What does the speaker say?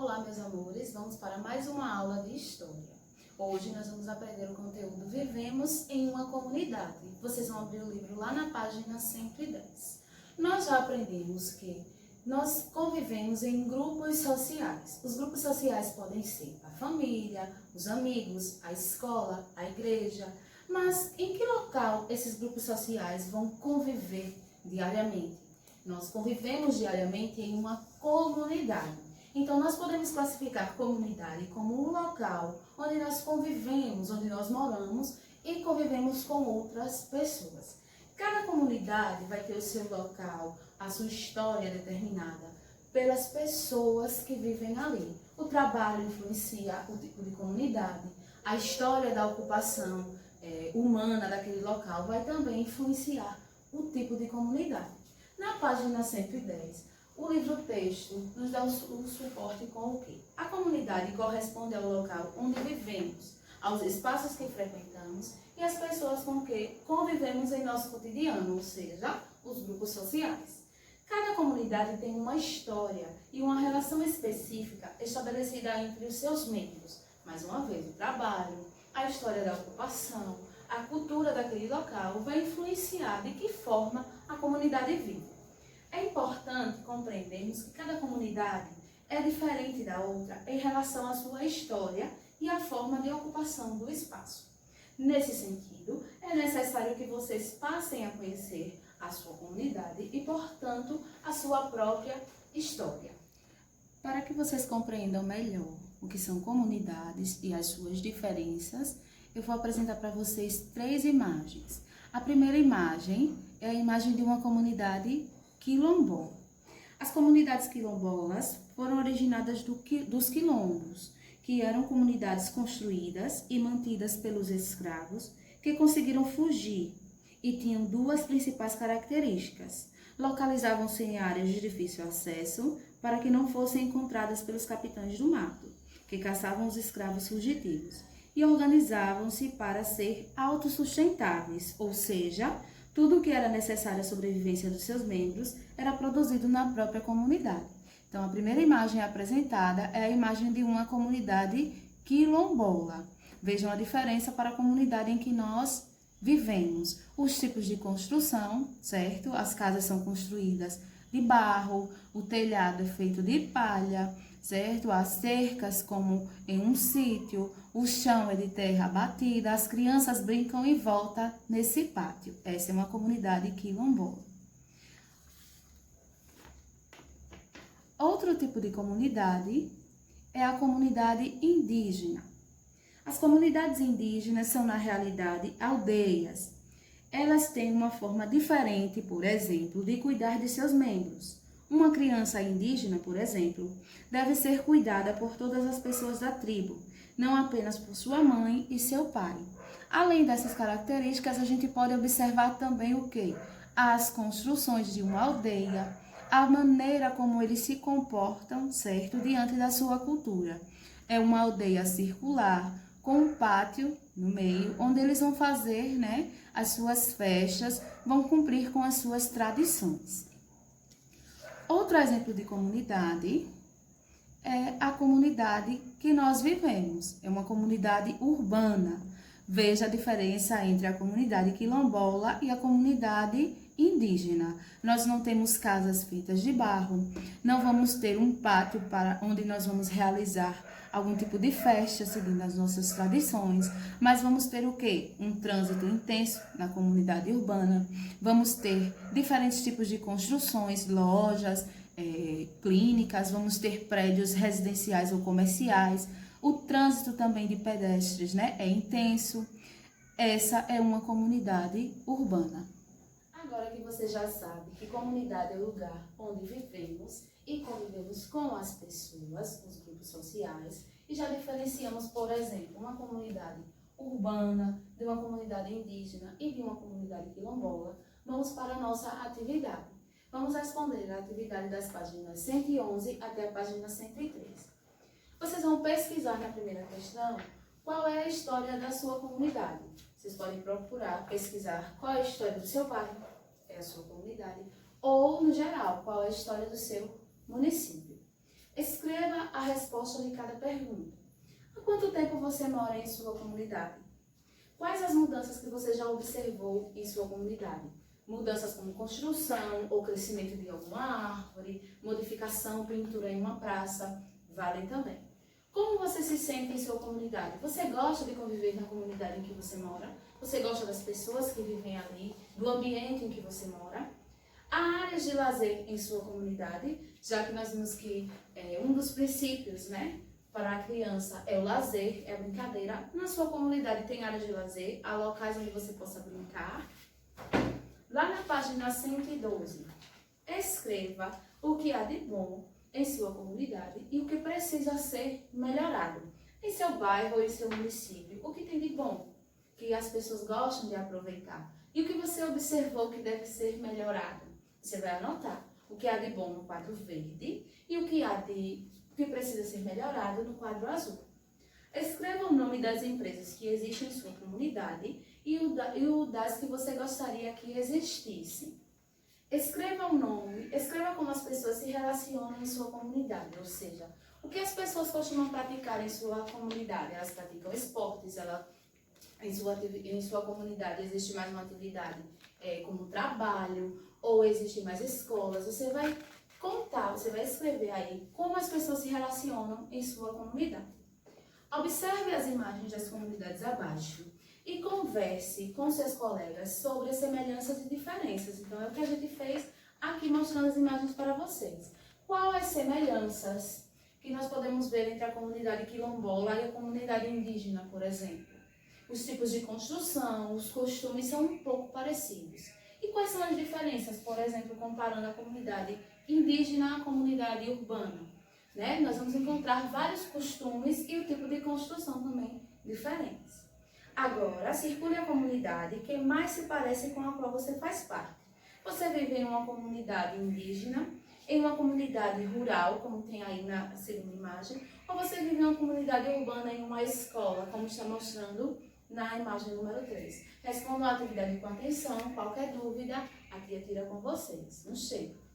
Olá, meus amores, vamos para mais uma aula de História. Hoje nós vamos aprender o conteúdo Vivemos em uma Comunidade. Vocês vão abrir o livro lá na página 110. Nós já aprendemos que nós convivemos em grupos sociais. Os grupos sociais podem ser a família, os amigos, a escola, a igreja. Mas em que local esses grupos sociais vão conviver diariamente? Nós convivemos diariamente em uma comunidade. Então, nós podemos classificar comunidade como um local onde nós convivemos, onde nós moramos e convivemos com outras pessoas. Cada comunidade vai ter o seu local, a sua história determinada pelas pessoas que vivem ali. O trabalho influencia o tipo de comunidade, a história da ocupação humana daquele local vai também influenciar o tipo de comunidade. Na página 110, o livro-texto nos dá o suporte com o quê? A comunidade corresponde ao local onde vivemos, aos espaços que frequentamos e às pessoas com que convivemos em nosso cotidiano, ou seja, os grupos sociais. Cada comunidade tem uma história e uma relação específica estabelecida entre os seus membros. Mais uma vez, o trabalho, a história da ocupação, a cultura daquele local vai influenciar de que forma a comunidade vive. É importante compreendermos que cada comunidade é diferente da outra em relação à sua história e à forma de ocupação do espaço. Nesse sentido, é necessário que vocês passem a conhecer a sua comunidade e, portanto, a sua própria história. Para que vocês compreendam melhor o que são comunidades e as suas diferenças, eu vou apresentar para vocês 3 imagens. A primeira imagem é a imagem de uma comunidade quilombola. As comunidades quilombolas foram originadas dos quilombos, que eram comunidades construídas e mantidas pelos escravos que conseguiram fugir e tinham 2 principais características. Localizavam-se em áreas de difícil acesso para que não fossem encontradas pelos capitães do mato, que caçavam os escravos fugitivos, e organizavam-se para ser autossustentáveis, ou seja, tudo o que era necessário à sobrevivência dos seus membros era produzido na própria comunidade. Então, a primeira imagem apresentada é a imagem de uma comunidade quilombola. Vejam a diferença para a comunidade em que nós vivemos. Os tipos de construção, certo? As casas são construídas de barro, o telhado é feito de palha, certo? As cercas, como em um sítio, o chão é de terra batida, as crianças brincam em volta nesse pátio. Essa é uma comunidade quilombola. Outro tipo de comunidade é a comunidade indígena. As comunidades indígenas são, na realidade, aldeias. Elas têm uma forma diferente, por exemplo, de cuidar de seus membros. Uma criança indígena, por exemplo, deve ser cuidada por todas as pessoas da tribo, não apenas por sua mãe e seu pai. Além dessas características, a gente pode observar também o quê? As construções de uma aldeia, a maneira como eles se comportam, certo, diante da sua cultura. É uma aldeia circular, com um pátio no meio, onde eles vão fazer, as suas festas, vão cumprir com as suas tradições. Outro exemplo de comunidade é a comunidade que nós vivemos. É uma comunidade urbana. Veja a diferença entre a comunidade quilombola e a comunidade indígena. Nós não temos casas feitas de barro, não vamos ter um pátio para onde nós vamos realizar algum tipo de festa, seguindo as nossas tradições, mas vamos ter o quê? Um trânsito intenso na comunidade urbana, vamos ter diferentes tipos de construções, lojas, clínicas, vamos ter prédios residenciais ou comerciais, o trânsito também de pedestres, é intenso. Essa é uma comunidade urbana. Agora que você já sabe que comunidade é o lugar onde vivemos e convivemos com as pessoas, os grupos sociais, e já diferenciamos, por exemplo, uma comunidade urbana, de uma comunidade indígena e de uma comunidade quilombola, vamos para a nossa atividade. Vamos responder a atividade das páginas 111 até a página 103. Vocês vão pesquisar na primeira questão qual é a história da sua comunidade. Vocês podem procurar pesquisar qual é a história do seu bairro, é a sua comunidade, ou, no geral, qual é a história do seu município. Escreva a resposta de cada pergunta. Há quanto tempo você mora em sua comunidade? Quais as mudanças que você já observou em sua comunidade? Mudanças como construção ou crescimento de alguma árvore, modificação, pintura em uma praça, valem também. Como você se sente em sua comunidade? Você gosta de conviver na comunidade em que você mora? Você gosta das pessoas que vivem ali, do ambiente em que você mora? Há áreas de lazer em sua comunidade, já que nós vimos que um dos princípios, para a criança é o lazer, é a brincadeira. Na sua comunidade tem áreas de lazer, há locais onde você possa brincar. Lá na página 112, escreva o que há de bom em sua comunidade e o que precisa ser melhorado. Em seu bairro ou em seu município, o que tem de bom, que as pessoas gostam de aproveitar. E o que você observou que deve ser melhorado. Você vai anotar o que há de bom no quadro verde e o que precisa ser melhorado no quadro azul. Escreva o nome das empresas que existem em sua comunidade e o das que você gostaria que existissem. Escreva o nome, escreva como as pessoas se relacionam em sua comunidade, ou seja, o que as pessoas costumam praticar em sua comunidade. Elas praticam esportes, em sua comunidade existe mais uma atividade como trabalho, ou existem mais escolas. Você vai contar, você vai escrever aí como as pessoas se relacionam em sua comunidade. Observe as imagens das comunidades abaixo e converse com seus colegas sobre as semelhanças e diferenças. Então, é o que a gente fez aqui mostrando as imagens para vocês. Quais as semelhanças que nós podemos ver entre a comunidade quilombola e a comunidade indígena, por exemplo? Os tipos de construção, os costumes são um pouco parecidos. E quais são as diferenças, por exemplo, comparando a comunidade indígena à comunidade urbana? Nós vamos encontrar vários costumes e o tipo de construção também diferentes. Agora, circule a comunidade que mais se parece com a qual você faz parte. Você vive em uma comunidade indígena, em uma comunidade rural, como tem aí na segunda imagem, ou você vive em uma comunidade urbana, em uma escola, como está mostrando na imagem número 3. Respondam a atividade com atenção, qualquer dúvida, a tia tira com vocês. Um cheiro.